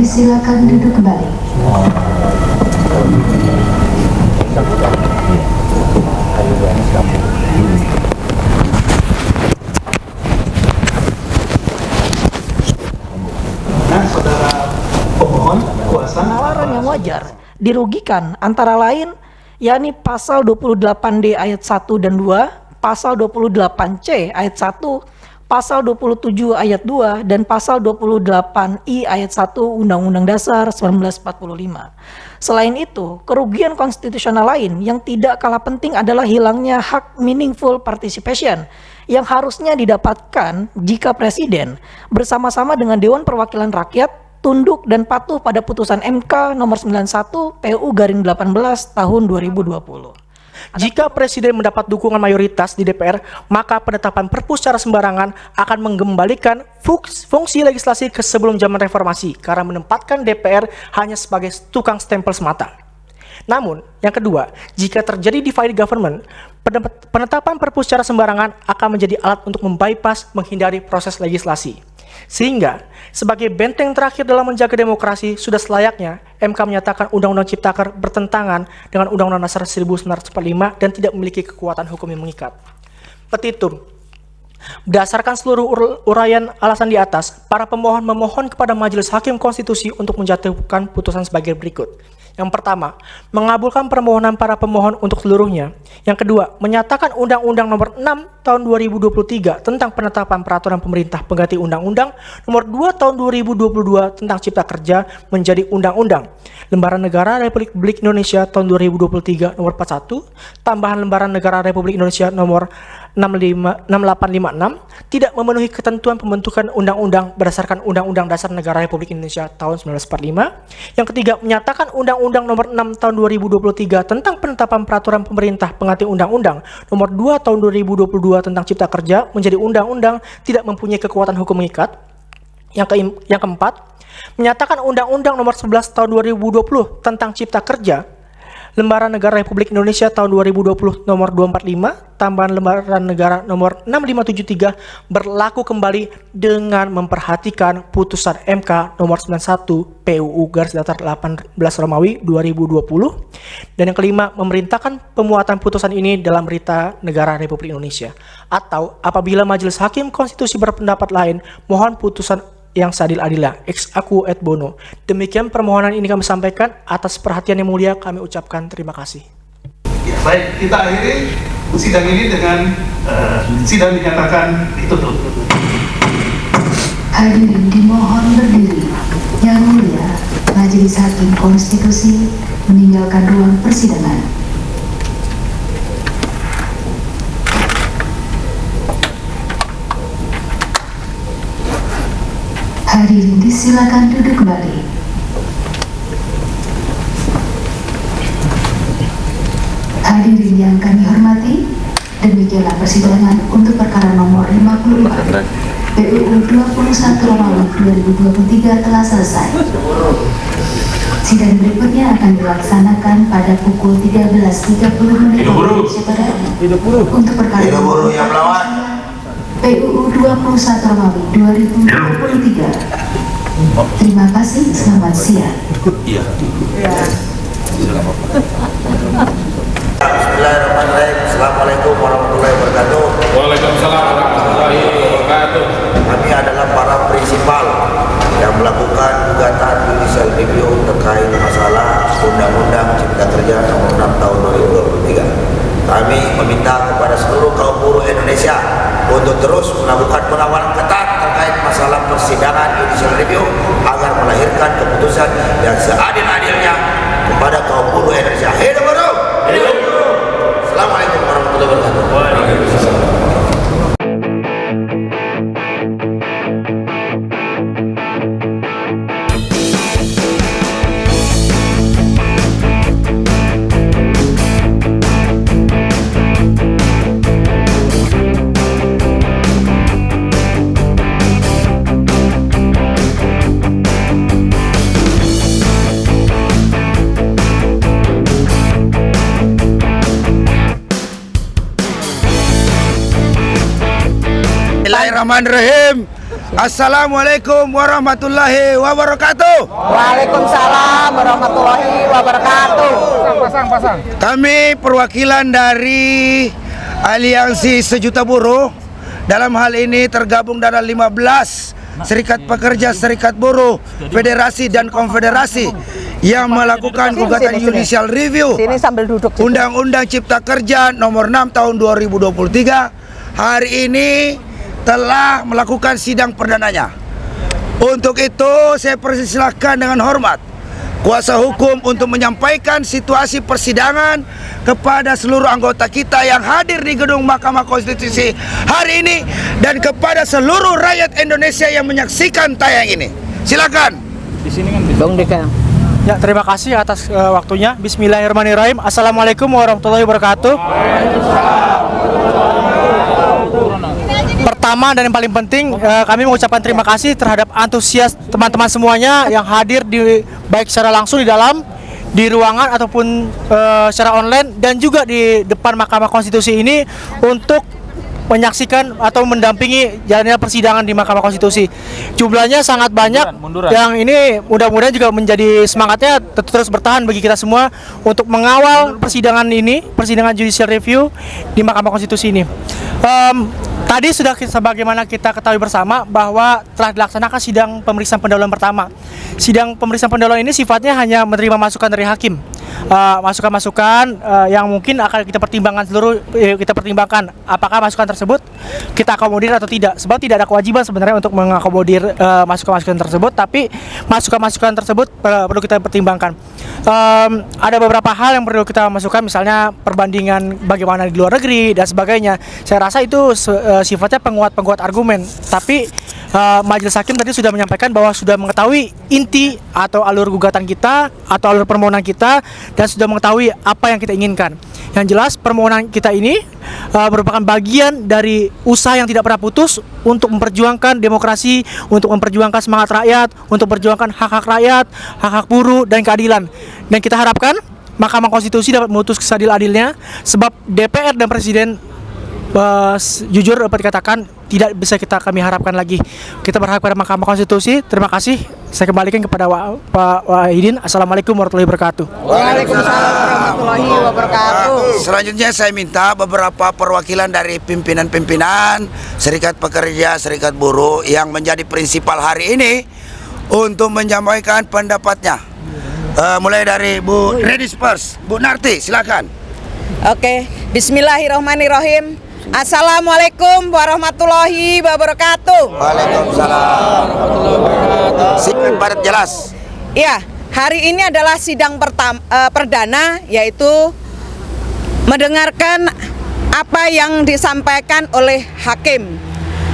disilakan duduk kembali. Nah, saudara pemohon kuasa Penalaran yang wajar dirugikan antara lain yakni pasal 28D ayat 1 dan 2, pasal 28C ayat 1, pasal 27 ayat 2 dan pasal 28I ayat 1 Undang-Undang Dasar 1945. Selain itu, kerugian konstitusional lain yang tidak kalah penting adalah hilangnya hak meaningful participation yang harusnya didapatkan jika Presiden bersama-sama dengan Dewan Perwakilan Rakyat tunduk dan patuh pada putusan MK nomor 91 PU-18 tahun 2020. Jika Presiden mendapat dukungan mayoritas di DPR, maka penetapan Perpu secara sembarangan akan mengembalikan fungsi legislasi ke sebelum zaman reformasi karena menempatkan DPR hanya sebagai tukang stempel semata. Namun, yang kedua, jika terjadi divided government, penetapan Perpu secara sembarangan akan menjadi alat untuk menghindari proses legislasi. Sehingga, sebagai benteng terakhir dalam menjaga demokrasi, sudah selayaknya MK menyatakan Undang-Undang Ciptaker bertentangan dengan Undang-Undang Dasar 1945 dan tidak memiliki kekuatan hukum yang mengikat. Petitum. Berdasarkan seluruh uraian alasan di atas, para pemohon memohon kepada Majelis Hakim Konstitusi untuk menjatuhkan putusan sebagai berikut. Yang pertama, mengabulkan permohonan para pemohon untuk seluruhnya. Yang kedua, menyatakan Undang-Undang Nomor 6 Tahun 2023 tentang penetapan peraturan pemerintah pengganti Undang-Undang Nomor 2 Tahun 2022 tentang Cipta Kerja menjadi Undang-Undang. Lembaran Negara Republik Indonesia Tahun 2023 Nomor 41, tambahan Lembaran Negara Republik Indonesia Nomor 6856 tidak memenuhi ketentuan pembentukan undang-undang berdasarkan Undang-Undang Dasar Negara Republik Indonesia tahun 1945. Yang ketiga, menyatakan Undang-Undang Nomor 6 Tahun 2023 tentang penetapan peraturan pemerintah pengganti Undang-Undang Nomor 2 Tahun 2022 tentang Cipta Kerja menjadi undang-undang tidak mempunyai kekuatan hukum mengikat. Yang keempat, menyatakan Undang-Undang Nomor 11 Tahun 2020 tentang Cipta Kerja, Lembaran Negara Republik Indonesia tahun 2020 nomor 245, tambahan Lembaran Negara nomor 6573 berlaku kembali dengan memperhatikan putusan MK nomor 91 PUU-18 Romawi 2020. Dan yang kelima, memerintahkan pemuatan putusan ini dalam Berita Negara Republik Indonesia. Atau apabila Majelis Hakim Konstitusi berpendapat lain, mohon putusan yang seadil-adilnya, ex aequo et bono. Demikian permohonan ini kami sampaikan. Atas perhatian yang mulia kami ucapkan terima kasih. Ya, baik, kita akhiri sidang ini dengan sidang dinyatakan ditutup. Hadirin dimohon berdiri. Yang mulia, Majelis Hakim Konstitusi meninggalkan ruang persidangan. Hadirin disilakan duduk kembali. Hadirin yang kami hormati, demikianlah persidangan untuk perkara nomor 55 PUU 21 Romawi 2023 telah selesai. Sidang berikutnya akan dilaksanakan pada pukul 13.30 Indonesia Barat untuk perkara nomor yang melawan PUU 21 Romawi 2023. Terima kasih, selamat siang. Bismillahirrahmanirrahim. Assalamualaikum warahmatullahi wabarakatuh. Waalaikumsalam warahmatullahi wabarakatuh. Kami adalah para prinsipal yang melakukan gugatan judicial review terkait masalah Undang-Undang Cipta Kerja Nomor 6 Tahun 2023. Kami meminta kepada seluruh kaum buruh Indonesia untuk terus melakukan pengawalan ketat terkait masalah persidangan judicial review agar melahirkan keputusan yang seadil-adilnya kepada kaum buruh Indonesia. Hidup buruh! Hidup buruh! Assalamualaikum warahmatullahi wabarakatuh. Waalaikumsalam. Bismillahirrahmanirrahim. Assalamualaikum warahmatullahi wabarakatuh. Waalaikumsalam warahmatullahi wabarakatuh. Kami perwakilan dari Aliansi Sejuta Buruh, dalam hal ini tergabung dalam 15 serikat pekerja, serikat buruh, federasi dan konfederasi yang melakukan gugatan judicial review Sini sambil duduk. Undang-Undang Cipta Kerja nomor 6 tahun 2023 hari ini telah melakukan sidang perdananya. Untuk itu saya persilahkan dengan hormat kuasa hukum untuk menyampaikan situasi persidangan kepada seluruh anggota kita yang hadir di gedung Mahkamah Konstitusi hari ini dan kepada seluruh rakyat Indonesia yang menyaksikan tayang ini. Silakan. Bang Deka. Ya, terima kasih atas waktunya. Bismillahirrahmanirrahim. Assalamualaikum warahmatullahi wabarakatuh. Pertama dan yang paling penting, kami mengucapkan terima kasih terhadap antusias teman-teman semuanya yang hadir di baik secara langsung di dalam, di ruangan ataupun secara online dan juga di depan Mahkamah Konstitusi ini untuk menyaksikan atau mendampingi jalannya persidangan di Mahkamah Konstitusi. Jumlahnya sangat banyak, yang ini mudah-mudahan juga menjadi semangatnya terus bertahan bagi kita semua untuk mengawal persidangan ini, persidangan judicial review di Mahkamah Konstitusi ini. Tadi sudah sebagaimana kita ketahui bersama bahwa telah dilaksanakan sidang pemeriksaan pendahuluan pertama. Sidang pemeriksaan pendahuluan ini sifatnya hanya menerima masukan dari hakim. Masukan-masukan yang mungkin akan kita pertimbangkan apakah masukan tersebut kita akomodir atau tidak. Sebab tidak ada kewajiban sebenarnya untuk mengakomodir masukan-masukan tersebut, tapi masukan-masukan tersebut perlu kita pertimbangkan. Ada beberapa hal yang perlu kita masukkan, misalnya perbandingan bagaimana di luar negeri dan sebagainya. Saya rasa itu sifatnya penguat argumen, tapi majelis hakim tadi sudah menyampaikan bahwa sudah mengetahui inti atau alur gugatan kita atau alur permohonan kita dan sudah mengetahui apa yang kita inginkan. Yang jelas permohonan kita ini merupakan bagian dari usaha yang tidak pernah putus untuk memperjuangkan demokrasi, untuk memperjuangkan semangat rakyat, untuk memperjuangkan hak-hak rakyat, hak-hak buruh dan keadilan. Dan kita harapkan Mahkamah Konstitusi dapat memutus seadil-adilnya, sebab DPR dan Presiden jujur dapat dikatakan tidak bisa kami harapkan lagi. Kita berharap pada Mahkamah Konstitusi. Terima kasih. Saya kembalikan kepada Pak Wahidin. Assalamualaikum warahmatullahi wabarakatuh. Waalaikumsalam warahmatullahi wabarakatuh. Selanjutnya saya minta beberapa perwakilan dari pimpinan-pimpinan serikat pekerja, serikat buruh yang menjadi prinsipal hari ini untuk menyampaikan pendapatnya. Mulai dari Bu Ladies First, Bu Narti, silakan. Oke, bismillahirrahmanirrahim. Assalamualaikum warahmatullahi wabarakatuh. Waalaikumsalam. Singkat padat jelas. Ya, hari ini adalah sidang perdana, yaitu mendengarkan apa yang disampaikan oleh hakim.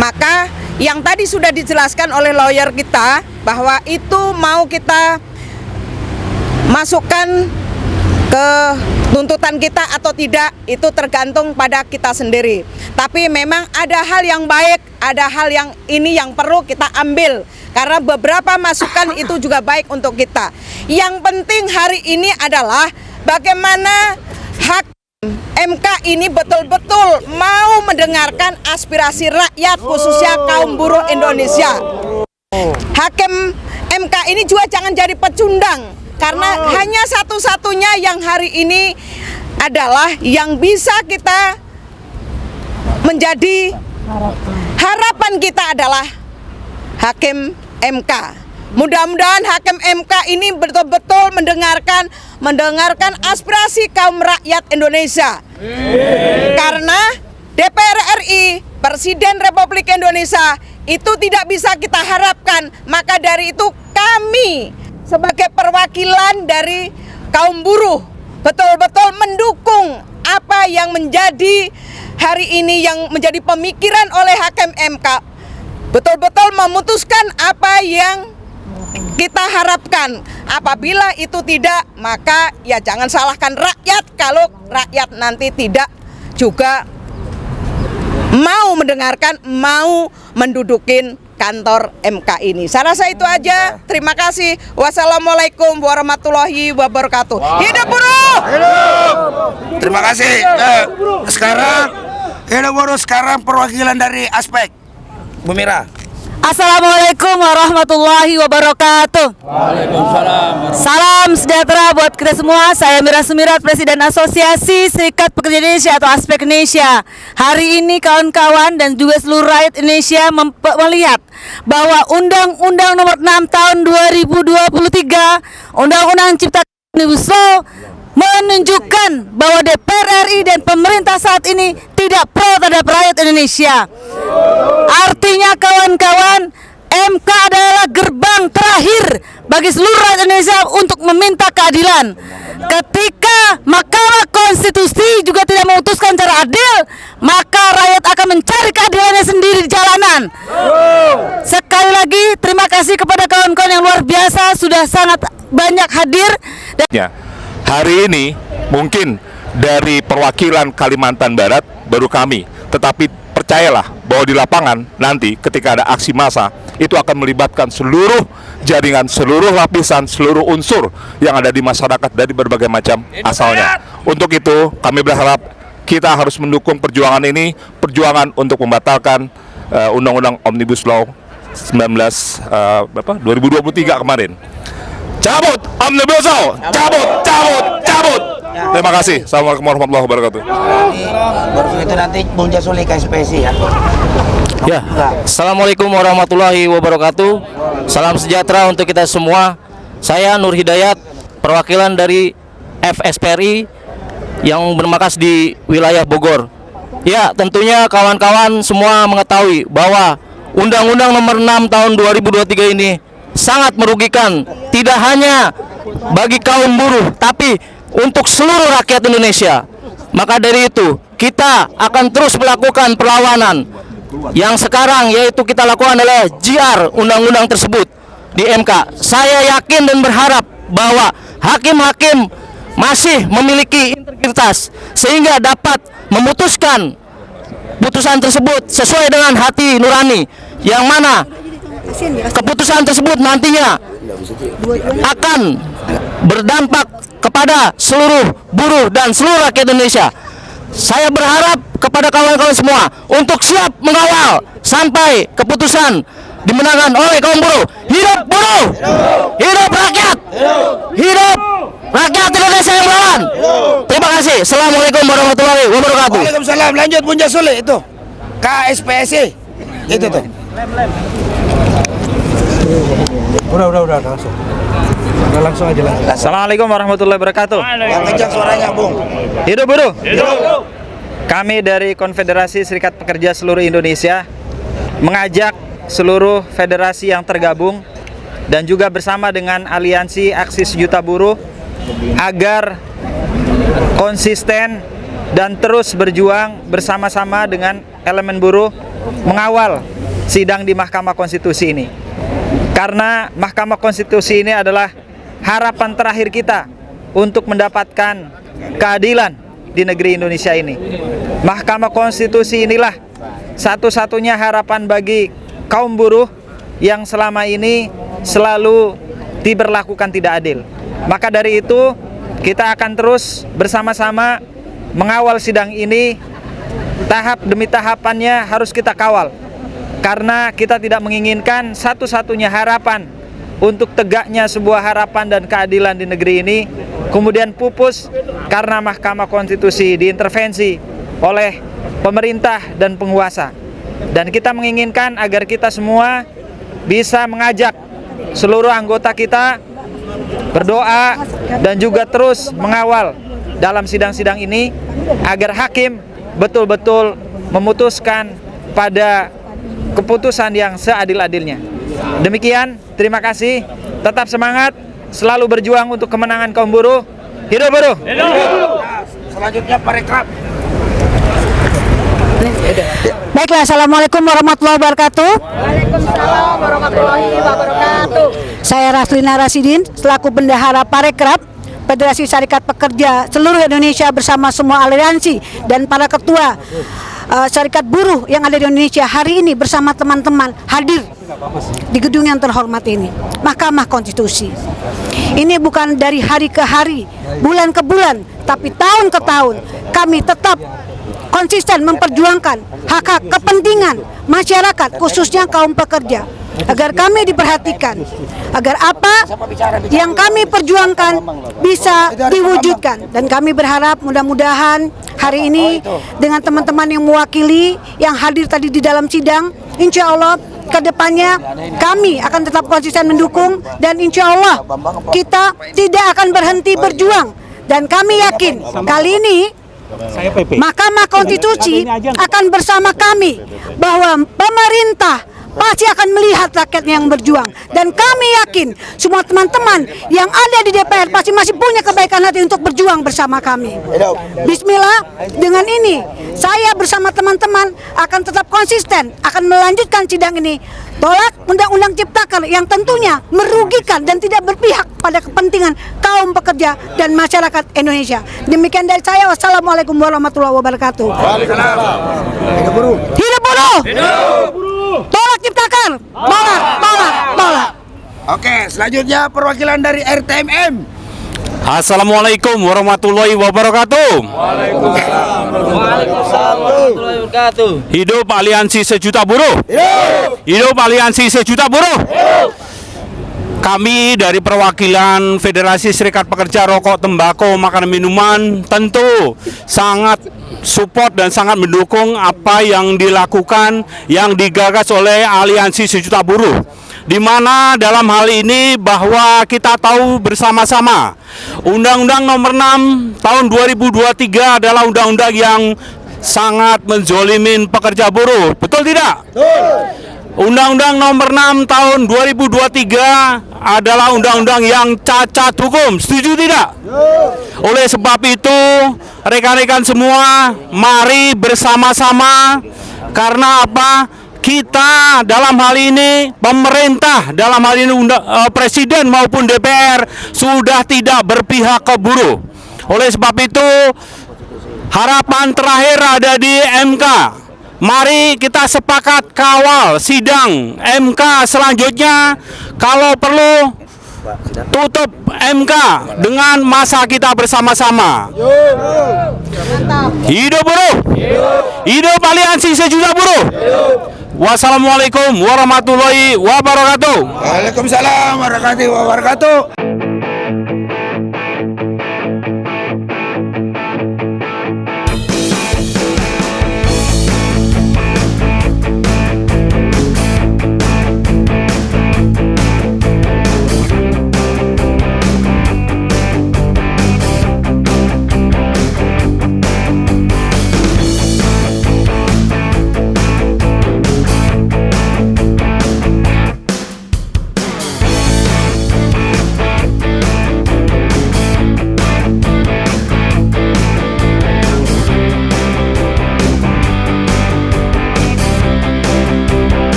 Maka yang tadi sudah dijelaskan oleh lawyer kita bahwa itu mau kita masukkan ke tuntutan kita atau tidak, itu tergantung pada kita sendiri. Tapi memang ada hal yang baik, ada hal yang ini yang perlu kita ambil, karena beberapa masukan itu juga baik untuk kita. Yang penting hari ini adalah bagaimana hakim MK ini betul-betul mau mendengarkan aspirasi rakyat, khususnya kaum buruh Indonesia. Hakim MK ini juga jangan jadi pecundang, karena hanya satu-satunya yang hari ini adalah yang bisa kita menjadi harapan kita adalah hakim MK. Mudah-mudahan hakim MK ini betul-betul mendengarkan aspirasi kaum rakyat Indonesia. Karena DPR RI, Presiden Republik Indonesia itu tidak bisa kita harapkan. Maka dari itu kami sebagai perwakilan dari kaum buruh betul-betul mendukung apa yang menjadi hari ini yang menjadi pemikiran oleh hakim MK. Betul-betul memutuskan apa yang kita harapkan. Apabila itu tidak, maka ya jangan salahkan rakyat kalau rakyat nanti tidak juga mau mendengarkan, mau mendudukin kantor MK ini. Saya rasa itu aja. Terima kasih. Wassalamualaikum warahmatullahi wabarakatuh. Hidup buruh! Hidup! Terima kasih. Sekarang hidup buruh, sekarang perwakilan dari Aspek, Bu Mira. Assalamualaikum warahmatullahi wabarakatuh. Waalaikumsalam. Salam sejahtera buat kita semua. Saya Mira Sumirat, Presiden Asosiasi Serikat Pekerja Indonesia atau ASPEK Indonesia. Hari ini kawan-kawan dan juga seluruh rakyat Indonesia melihat bahwa Undang-Undang Nomor 6 Tahun 2023, Undang-Undang Cipta Kerja Omnibus Law, menunjukkan bahwa DPR RI dan pemerintah saat ini tidak pro terhadap rakyat Indonesia. Artinya kawan-kawan, MK adalah gerbang terakhir bagi seluruh rakyat Indonesia untuk meminta keadilan. Ketika Mahkamah Konstitusi juga tidak memutuskan secara adil, maka rakyat akan mencari keadilannya sendiri di jalanan. Sekali lagi terima kasih kepada kawan-kawan yang luar biasa sudah sangat banyak hadir. Hari ini mungkin dari perwakilan Kalimantan Barat baru kami, tetapi percayalah bahwa di lapangan nanti ketika ada aksi massa itu akan melibatkan seluruh jaringan, seluruh lapisan, seluruh unsur yang ada di masyarakat dari berbagai macam asalnya. Untuk itu kami berharap kita harus mendukung perjuangan ini, perjuangan untuk membatalkan Undang-Undang Omnibus Law 2023 kemarin. Cabut Omnibus Law, cabut. Terima kasih. Assalamualaikum warahmatullahi wabarakatuh. Baru itu nanti Bung Jasuli KSPSI ya. Ya, Assalamualaikum warahmatullahi wabarakatuh. Salam sejahtera untuk kita semua. Saya Nur Hidayat, perwakilan dari FSPRI yang bermarkas di wilayah Bogor. Ya, tentunya kawan-kawan semua mengetahui bahwa Undang-Undang Nomor 6 Tahun 2023 ini sangat merugikan, tidak hanya bagi kaum buruh, tapi untuk seluruh rakyat Indonesia. Maka dari itu, kita akan terus melakukan perlawanan. Yang sekarang yaitu kita lakukan adalah JR undang-undang tersebut di MK. Saya yakin dan berharap bahwa hakim-hakim masih memiliki integritas sehingga dapat memutuskan putusan tersebut sesuai dengan hati nurani, yang mana keputusan tersebut nantinya akan berdampak kepada seluruh buruh dan seluruh rakyat Indonesia. Saya berharap kepada kawan-kawan semua untuk siap mengawal sampai keputusan dimenangkan oleh kaum buruh. Hidup buruh, hidup rakyat, hidup rakyat Indonesia yang melawan. Terima kasih. Assalamualaikum warahmatullahi wabarakatuh. Waalaikumsalam. Lanjut Bung Jasuli itu KSPSI itu tuh. Udah langsung aja lah. Assalamualaikum warahmatullahi wabarakatuh. Yang kencang suaranya, Bung. Hidup buruh. Kami dari Konfederasi Serikat Pekerja Seluruh Indonesia mengajak seluruh federasi yang tergabung dan juga bersama dengan Aliansi Aksi Sejuta Buruh agar konsisten dan terus berjuang bersama-sama dengan elemen buruh mengawal sidang di Mahkamah Konstitusi ini. Karena Mahkamah Konstitusi ini adalah harapan terakhir kita untuk mendapatkan keadilan di negeri Indonesia ini. Mahkamah Konstitusi inilah satu-satunya harapan bagi kaum buruh yang selama ini selalu diberlakukan tidak adil. Maka dari itu kita akan terus bersama-sama mengawal sidang ini. Tahap demi tahapannya harus kita kawal, karena kita tidak menginginkan satu-satunya harapan untuk tegaknya sebuah harapan dan keadilan di negeri ini kemudian pupus karena Mahkamah Konstitusi diintervensi oleh pemerintah dan penguasa. Dan kita menginginkan agar kita semua bisa mengajak seluruh anggota kita berdoa dan juga terus mengawal dalam sidang-sidang ini agar hakim betul-betul memutuskan pada keputusan yang seadil-adilnya. Demikian, terima kasih. Tetap semangat, selalu berjuang untuk kemenangan kaum buruh. Hidup buruh. Selanjutnya Parekraf. Baiklah, Assalamualaikum warahmatullahi wabarakatuh. Waalaikumsalam warahmatullahi wabarakatuh. Saya Raslina Rasidin, selaku Bendahara Parekraf, Federasi Serikat Pekerja Seluruh Indonesia bersama semua aliansi dan para ketua serikat buruh yang ada di Indonesia hari ini bersama teman-teman hadir di gedung yang terhormat ini, Mahkamah Konstitusi. Ini bukan dari hari ke hari, bulan ke bulan, tapi tahun ke tahun kami tetap konsisten memperjuangkan hak-hak kepentingan masyarakat, khususnya kaum pekerja, agar kami diperhatikan, agar apa yang kami perjuangkan bisa diwujudkan. Dan kami berharap mudah-mudahan hari ini dengan teman-teman yang mewakili, yang hadir tadi di dalam sidang, insya Allah kedepannya kami akan tetap konsisten mendukung, dan insya Allah kita tidak akan berhenti berjuang. Dan kami yakin kali ini Mahkamah Konstitusi akan bersama kami, bahwa pemerintah pasti akan melihat rakyat yang berjuang. Dan kami yakin semua teman-teman yang ada di DPR pasti masih punya kebaikan hati untuk berjuang bersama kami. Bismillah, dengan ini saya bersama teman-teman akan tetap konsisten, akan melanjutkan sidang ini. Tolak Undang-Undang Ciptaker yang tentunya merugikan dan tidak berpihak pada kepentingan kaum pekerja dan masyarakat Indonesia. Demikian dari saya. Wassalamualaikum warahmatullahi wabarakatuh. Hidup buruh! Hidup buruh! Tolak Ciptaker! Tolak! Tolak! Tolak! Oke, selanjutnya perwakilan dari RTMM. Assalamualaikum warahmatullahi wabarakatuh. Waalaikumsalam warahmatullahi wabarakatuh. Hidup Aliansi Sejuta Buruh. Hidup Aliansi Sejuta Buruh. Kami dari perwakilan Federasi Serikat Pekerja Rokok, Tembakau, Makanan Minuman tentu sangat support dan sangat mendukung apa yang dilakukan, yang digagas oleh Aliansi Sejuta Buruh, di mana dalam hal ini bahwa kita tahu bersama-sama Undang-Undang Nomor 6 Tahun 2023 adalah undang-undang yang sangat menzolimin pekerja buruh, betul tidak? Betul. Undang-Undang Nomor 6 Tahun 2023 adalah undang-undang yang cacat hukum, setuju tidak? Oleh sebab itu, rekan-rekan semua, mari bersama-sama, karena apa? Kita dalam hal ini, pemerintah dalam hal ini Presiden maupun DPR sudah tidak berpihak ke buruh. Oleh sebab itu, harapan terakhir ada di MK. Mari kita sepakat kawal sidang MK selanjutnya. Kalau perlu tutup MK dengan masa kita bersama-sama. Hidup buruh! Hidup Aliansi Sejuta Buruh! Wassalamualaikum warahmatullahi wabarakatuh. Waalaikumsalam warahmatullahi wabarakatuh.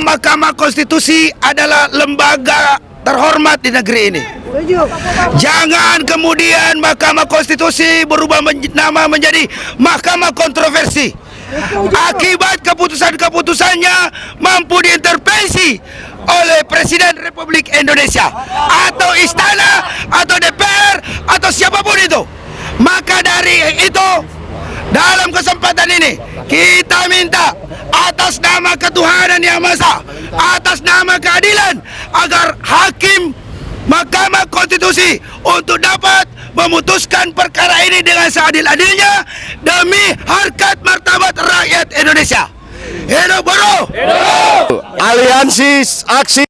Mahkamah Konstitusi adalah lembaga terhormat di negeri ini. Jangan kemudian Mahkamah Konstitusi berubah nama menjadi Mahkamah Kontroversi. Akibat keputusan-keputusannya mampu diintervensi oleh Presiden Presiden Republik Indonesia atau istana atau DPR atau siapapun itu. Maka dari itu, dalam kesempatan ini kita minta atas nama ketuhanan yang Maha Esa, atas nama keadilan, agar hakim Mahkamah Konstitusi untuk dapat memutuskan perkara ini dengan seadil-adilnya demi harkat martabat rakyat Indonesia. Hidup buruh! Aliansi aksi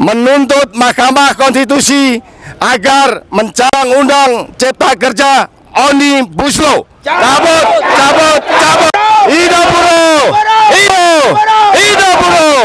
menuntut Mahkamah Konstitusi agar mencarang undang Cipta Kerja Omnibus Law. Cabut, cabut, cabut. Hidup buruh! Hidup buruh!